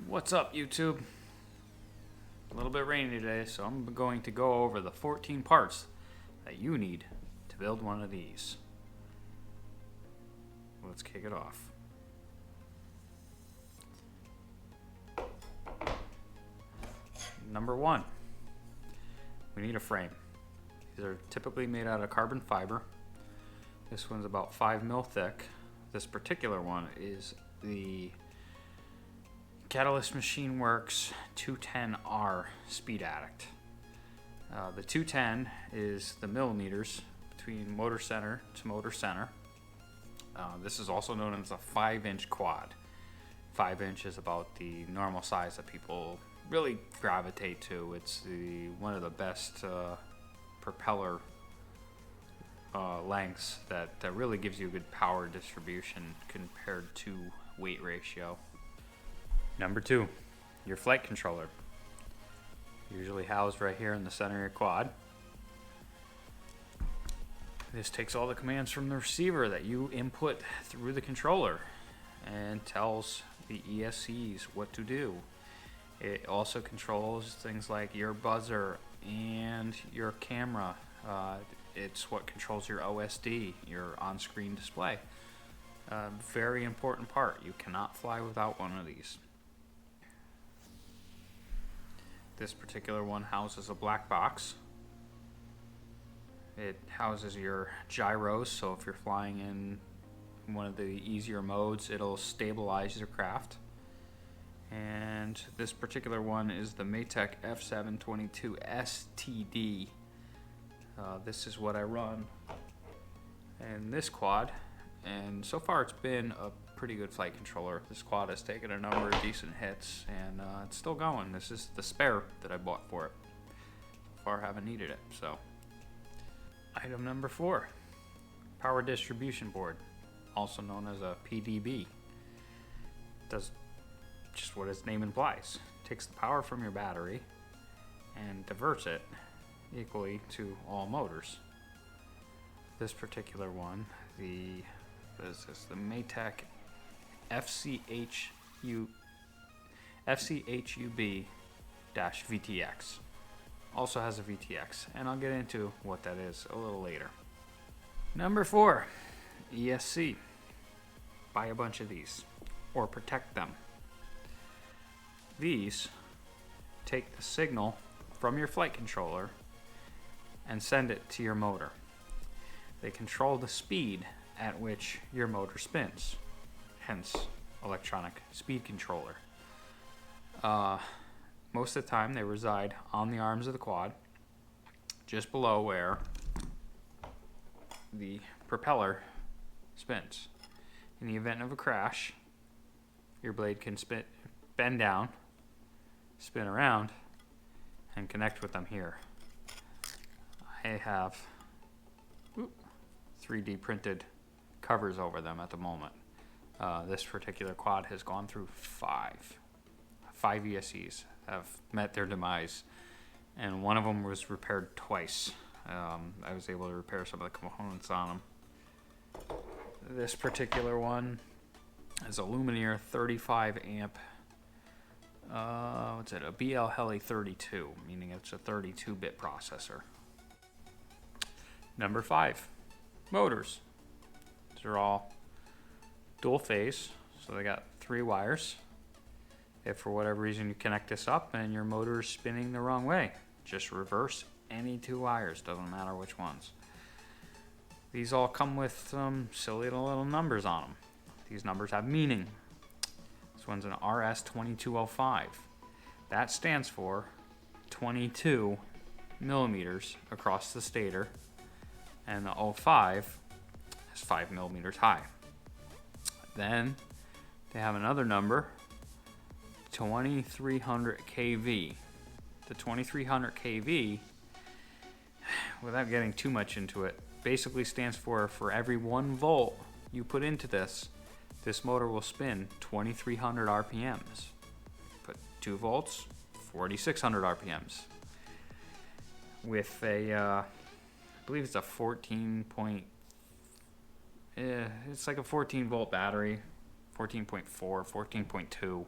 What's up, YouTube? A little bit rainy today, so I'm going to go over the 14 parts that you need to build one of these. Let's kick it off. Number one, we need a frame. These are typically made out of carbon fiber. This one's about 5 mil thick. This particular one is the Catalyst Machine Works 210R Speed Addict. The 210 is the millimeters between motor center to motor center. This is also known as a 5-inch quad. 5 inch is about the normal size that people really gravitate to. It's one of the best propeller lengths that really gives you a good power distribution compared to weight ratio. Number two, your flight controller. Usually housed right here in the center of your quad. This takes all the commands from the receiver that you input through the controller and tells the ESCs what to do. It also controls things like your buzzer and your camera. It's what controls your OSD, your on-screen display. Very important part. You cannot fly without one of these. This particular one houses a black box. It houses your gyros, so if you're flying in one of the easier modes, it'll stabilize your craft. And this particular one is the Maytech F722 STD. This is what I run in this quad, and so far it's been a pretty good flight controller. This quad has taken a number of decent hits, and it's still going. This is the spare that I bought for it. So far I haven't needed it. So, item number 4, power distribution board, also known as a PDB. Does just what its name implies. Takes the power from your battery and diverts it equally to all motors. This particular one, the Maytech FCHUB-VTX. Also has a VTX, and I'll get into what that is a little later. Number 4, ESC. Buy a bunch of these, or protect them. These take the signal from your flight controller and send it to your motor. They control the speed at which your motor spins, hence electronic speed controller. Most of the time they reside on the arms of the quad, just below where the propeller spins. In the event of a crash, your blade can bend down, spin around, and connect with them here. I have 3D printed covers over them at the moment. This particular quad has gone through 5 ESCs have met their demise, and one of them was repaired twice. I was able to repair some of the components on them. This particular one is a Lumineer 35 amp. A BL Heli 32, meaning it's a 32-bit processor. Number 5, motors. These are all dual phase, so they got 3 wires. If for whatever reason you connect this up and your motor is spinning the wrong way, just reverse any 2 wires, doesn't matter which ones. These all come with some silly little numbers on them. These numbers have meaning. This one's an RS2205. That stands for 22 millimeters across the stator, and the 05 is 5 millimeters high. Then they have another number, 2300 kV. The 2300 kV, without getting too much into it, basically stands for every 1 volt you put into this motor will spin 2300 RPMs. Put 2 volts, 4600 RPMs. With a, I believe it's a 14 volt battery, 14.4, 14.2.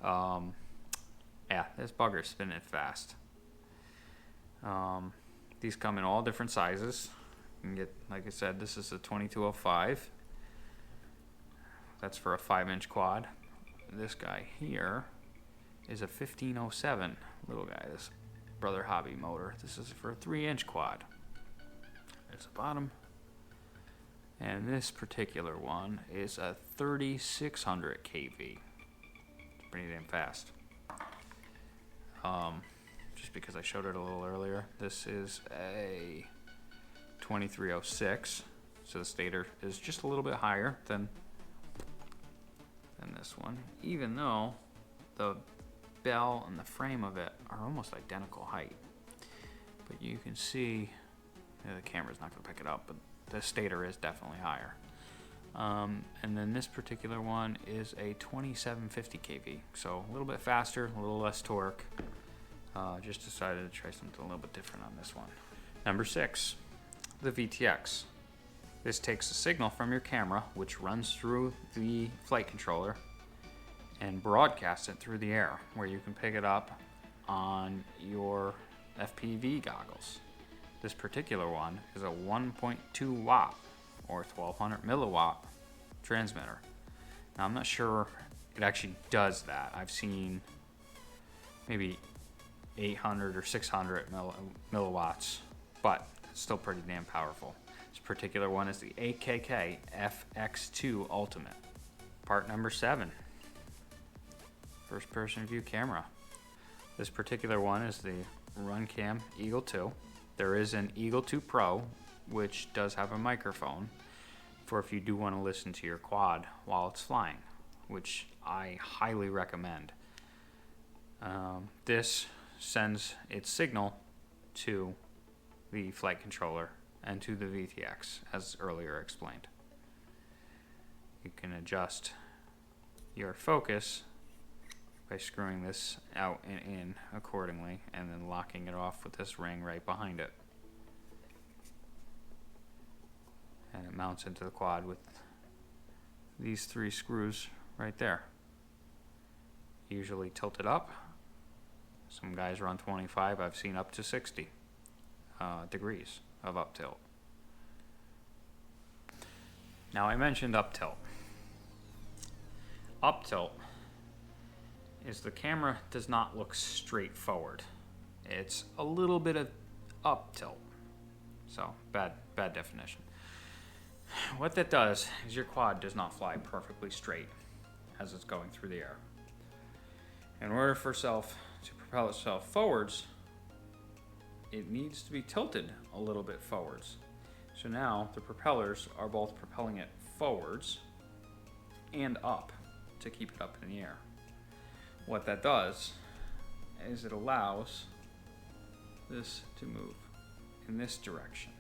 Yeah, this bugger's spinning fast. These come in all different sizes. You can get, like I said, this is a 2205. That's for a 5-inch quad. This guy here is a 1507 little guy. This Brother Hobby motor. This is for a 3-inch quad. There's the bottom. And this particular one is a 3600 kV. It's pretty damn fast. Just because I showed it a little earlier. This is a 2306. So the stator is just a little bit higher than this one, even though the bell and the frame of it are almost identical height. But you can see, the camera's not going to pick it up, but the stator is definitely higher. And then this particular one is a 2750 kV, so a little bit faster, a little less torque. Just decided to try something a little bit different on this one. Number 6, the VTX. This takes a signal from your camera, which runs through the flight controller, and broadcasts it through the air, where you can pick it up on your FPV goggles. This particular one is a 1.2 watt or 1200 milliwatt transmitter. Now I'm not sure it actually does that. I've seen maybe 800 or 600 milliwatts, but it's still pretty damn powerful. This particular one is the AKK FX2 Ultimate. Part number 7, first person view camera. This particular one is the Runcam Eagle 2. There is an Eagle 2 Pro, which does have a microphone for if you do want to listen to your quad while it's flying, which I highly recommend. This sends its signal to the flight controller and to the VTX, as earlier explained. You can adjust your focus by screwing this out and in accordingly, and then locking it off with this ring right behind it. And it mounts into the quad with these 3 screws right there. Usually tilted up. Some guys run 25. I've seen up to 60 degrees of up tilt. Now I mentioned up tilt. Up tilt is the camera does not look straight forward. It's a little bit of up tilt. So bad definition. What that does is your quad does not fly perfectly straight as it's going through the air. In order for itself to propel itself forwards, it needs to be tilted a little bit forwards. So now the propellers are both propelling it forwards and up to keep it up in the air. What that does is it allows this to move in this direction.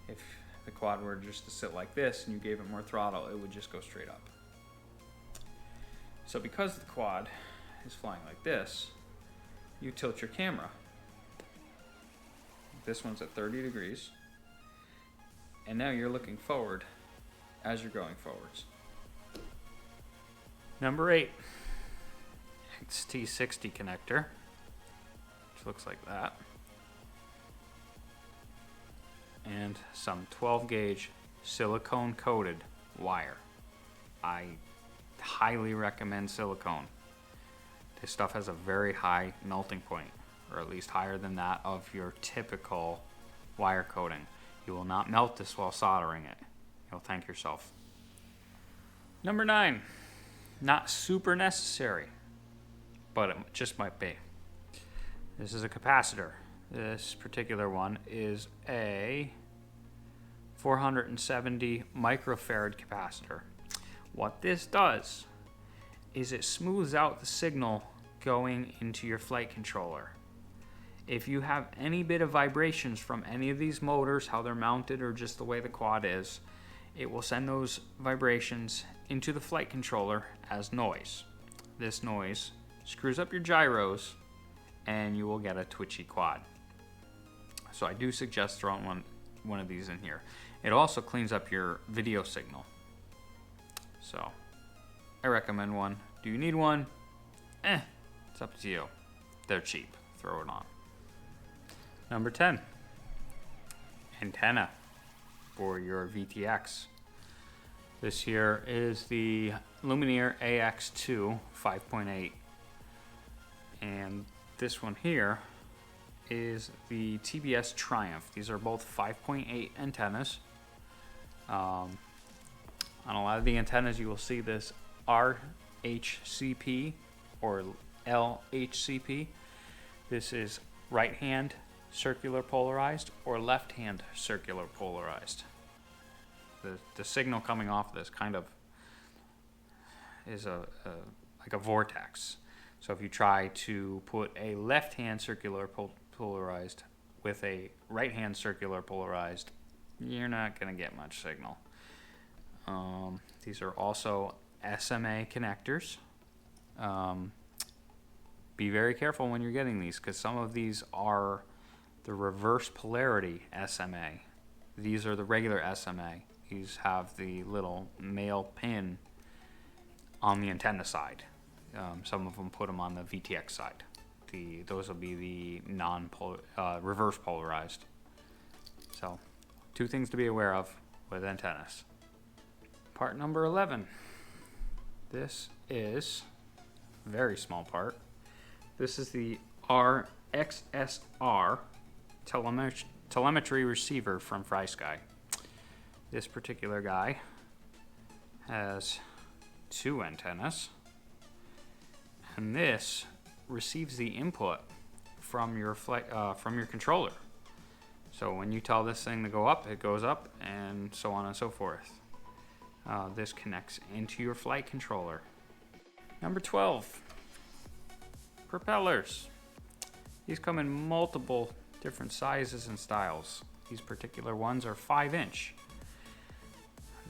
If the quad were just to sit like this and you gave it more throttle, it would just go straight up. So because the quad is flying like this, you tilt your camera. This one's at 30 degrees, and now you're looking forward as you're going forwards. Number 8, XT60 connector, which looks like that. And some 12 gauge silicone coated wire. I highly recommend silicone. This stuff has a very high melting point, or at least higher than that of your typical wire coating. You will not melt this while soldering it. You'll thank yourself. Number 9, not super necessary, but it just might be. This is a capacitor. This particular one is a 470 microfarad capacitor. What this does is it smooths out the signal going into your flight controller. If you have any bit of vibrations from any of these motors, how they're mounted or just the way the quad is, it will send those vibrations into the flight controller as noise. This noise screws up your gyros and you will get a twitchy quad. So I do suggest throwing one of these in here. It also cleans up your video signal. So I recommend one. Do you need one? It's up to you. They're cheap. Throw it on. Number 10. Antenna for your VTX. This here is the Lumineer AX2 5.8. And this one here is the TBS Triumph. These are both 5.8 antennas. On a lot of the antennas you will see this RHCP or LHCP. This is right hand circular polarized or left hand circular polarized. The signal coming off this kind of is like a vortex. So if you try to put a left hand circular polarized with a right hand circular polarized, you're not going to get much signal. These are also SMA connectors. Be very careful when you're getting these, because some of these are the reverse polarity SMA. These are the regular SMA. These have the little male pin on the antenna side. Some of them put them on the VTX side. Those will be the reverse polarized. So, two things to be aware of with antennas. Part number 11. This is a very small part. This is the RXSR telemetry receiver from FlySky. This particular guy has 2 antennas, and this receives the input from your controller. So when you tell this thing to go up, it goes up, and so on and so forth. This connects into your flight controller. Number 12, propellers. These come in multiple different sizes and styles. These particular ones are 5-inch.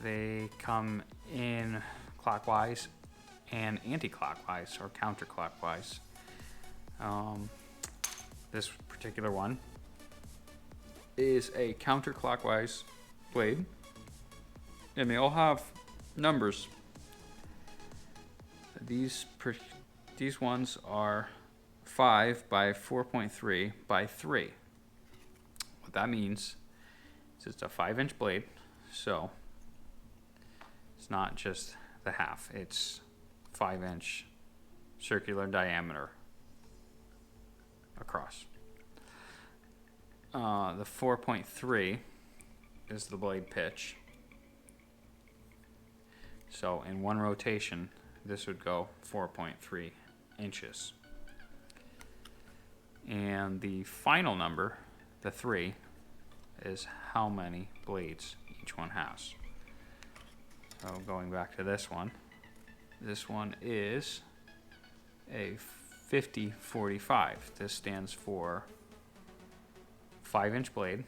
They come in clockwise and anti-clockwise or counterclockwise. This particular one is a counterclockwise blade, and they all have numbers. These ones are 5 by 4.3 by 3. What that means is it's a 5-inch blade, so it's not just the half, it's 5-inch circular diameter across. The 4.3 is the blade pitch. So in one rotation, this would go 4.3 inches. And the final number, the 3, is how many blades each one has. So going back to this one is a 50-45. This stands for 5-inch blade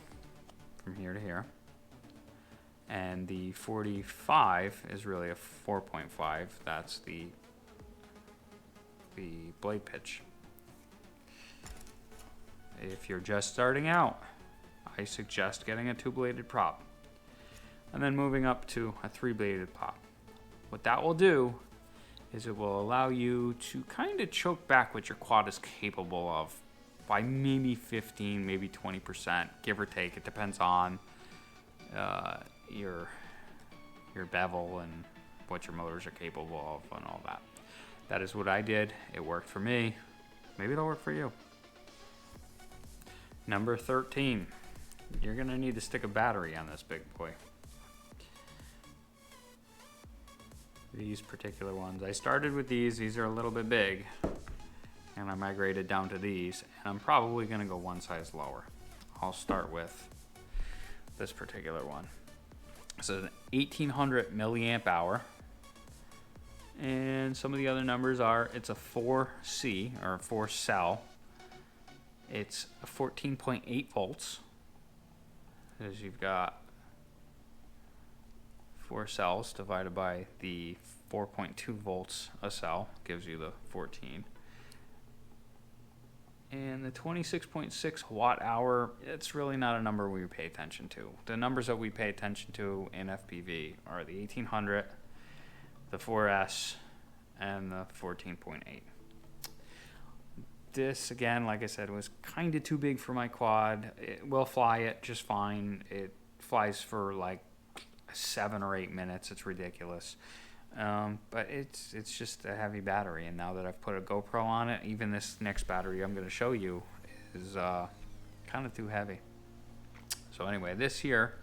from here to here. And the 45 is really a 4.5. That's the blade pitch. If you're just starting out, I suggest getting a 2-bladed prop and then moving up to a 3-bladed prop. What that will do is it will allow you to kind of choke back what your quad is capable of by maybe 15, maybe 20%, give or take. It depends on your bevel and what your motors are capable of and all that. That is what I did. It worked for me. Maybe it'll work for you. Number 13. You're going to need to stick a battery on this big boy. These particular ones. I started with these. These are a little bit big. And I migrated down to these. And I'm probably going to go one size lower. I'll start with this particular one. This is an 1800 milliamp hour. And some of the other numbers are, it's a 4C or 4 cell. It's a 14.8 volts. As you've got 4 cells divided by the 4.2 volts a cell gives you the 14. And the 26.6 watt hour, it's really not a number we pay attention to. The numbers that we pay attention to in FPV are the 1800, the 4S, and the 14.8. This, again, like I said, was kind of too big for my quad. It will fly it just fine. It flies for like 7 or 8 minutes. It's ridiculous. But it's just a heavy battery, and now that I've put a GoPro on it, even this next battery I'm going to show you is kind of too heavy. So anyway, this here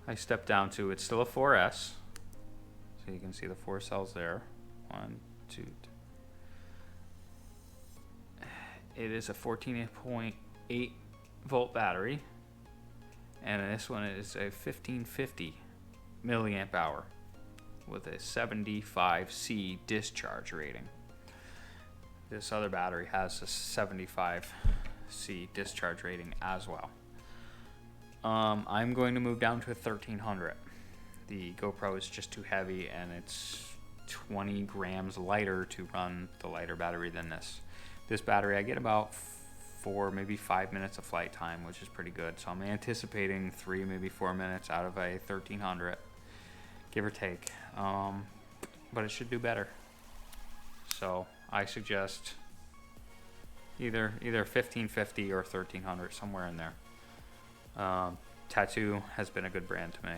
I stepped down to, it's still a 4S, so you can see the 4 cells there. 1, 2, 3. It is a 14.8 volt battery, and this one is a 1550 milliamp hour with a 75C discharge rating. This other battery has a 75C discharge rating as well. I'm going to move down to a 1300. The GoPro is just too heavy, and it's 20 grams lighter to run the lighter battery than this. This battery, I get about 4, maybe 5 minutes of flight time, which is pretty good. So I'm anticipating 3, maybe 4 minutes out of a 1300, give or take. But it should do better. So I suggest either 1550 or 1300, somewhere in there. Tattoo has been a good brand to me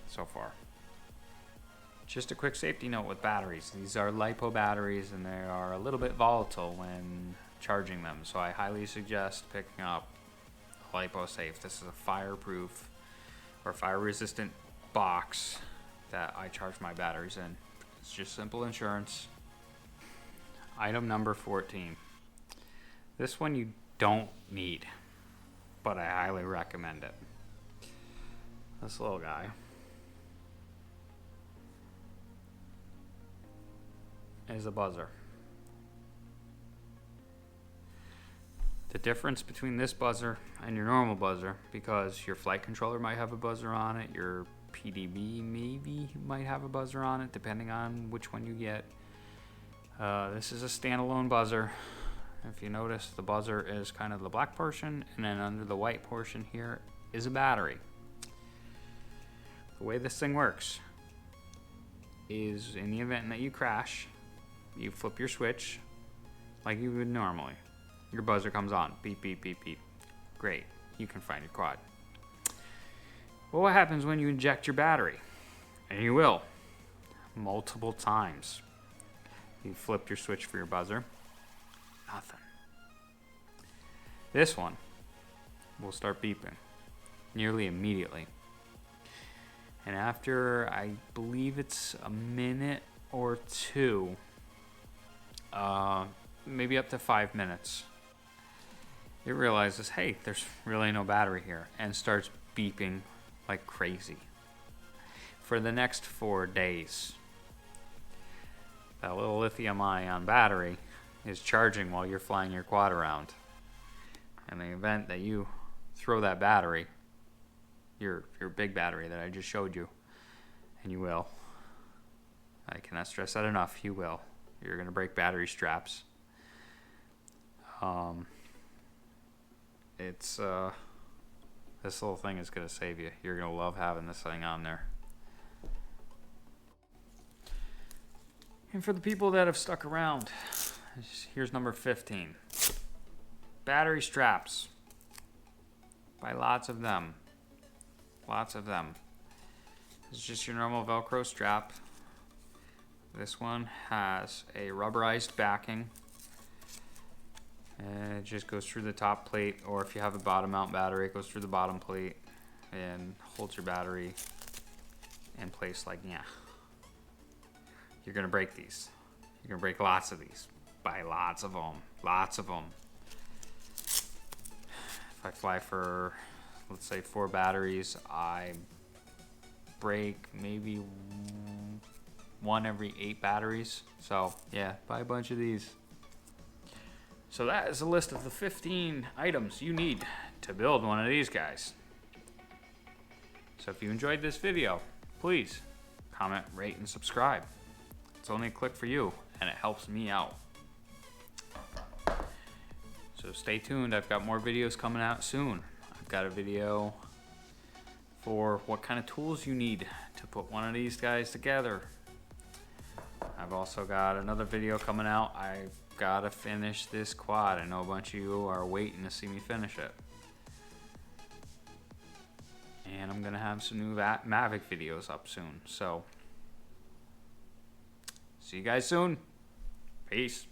so far. Just a quick safety note with batteries. These are LiPo batteries, and they are a little bit volatile when charging them. So I highly suggest picking up a LiPo safe. This is a fireproof or fire-resistant box that I charge my batteries in. It's just simple insurance. Item number 14. This one you don't need, but I highly recommend it. This little guy is a buzzer. The difference between this buzzer and your normal buzzer, because your flight controller might have a buzzer on it, your PDB maybe might have a buzzer on it, depending on which one you get. This is a standalone buzzer. If you notice, the buzzer is kind of the black portion, and then under the white portion here is a battery. The way this thing works is, in the event that you crash, you flip your switch like you would normally. Your buzzer comes on. Beep, beep, beep, beep. Great. You can find your quad. Well, what happens when you inject your battery? And you will. Multiple times. You flip your switch for your buzzer. Nothing. This one will start beeping nearly immediately. And after, I believe it's a minute or two, maybe up to 5 minutes, it realizes, hey, there's really no battery here, and starts beeping like crazy for the next 4 days. That little lithium-ion battery is charging while you're flying your quad around. In the event that you throw that battery, your big battery that I just showed you, and you will, I cannot stress that enough, you will. You're going to break battery straps. This little thing is going to save you. You're going to love having this thing on there. And for the people that have stuck around, here's number 15. Battery straps. Buy lots of them. Lots of them. It's just your normal Velcro strap. This one has a rubberized backing. And it just goes through the top plate, or if you have a bottom mount battery, it goes through the bottom plate and holds your battery in place like, yeah. You're going to break these. You're going to break lots of these. Buy lots of them. Lots of them. If I fly for, let's say, 4 batteries, I break maybe 1 every 8 batteries. So, yeah, buy a bunch of these. So that is a list of the 15 items you need to build one of these guys. So if you enjoyed this video, please comment, rate, and subscribe. It's only a click for you, and it helps me out. So stay tuned. I've got more videos coming out soon. I've got a video for what kind of tools you need to put one of these guys together. I've also got another video coming out. I gotta finish this quad. I know a bunch of you are waiting to see me finish it. And I'm gonna have some new Mavic videos up soon. So, see you guys soon. Peace.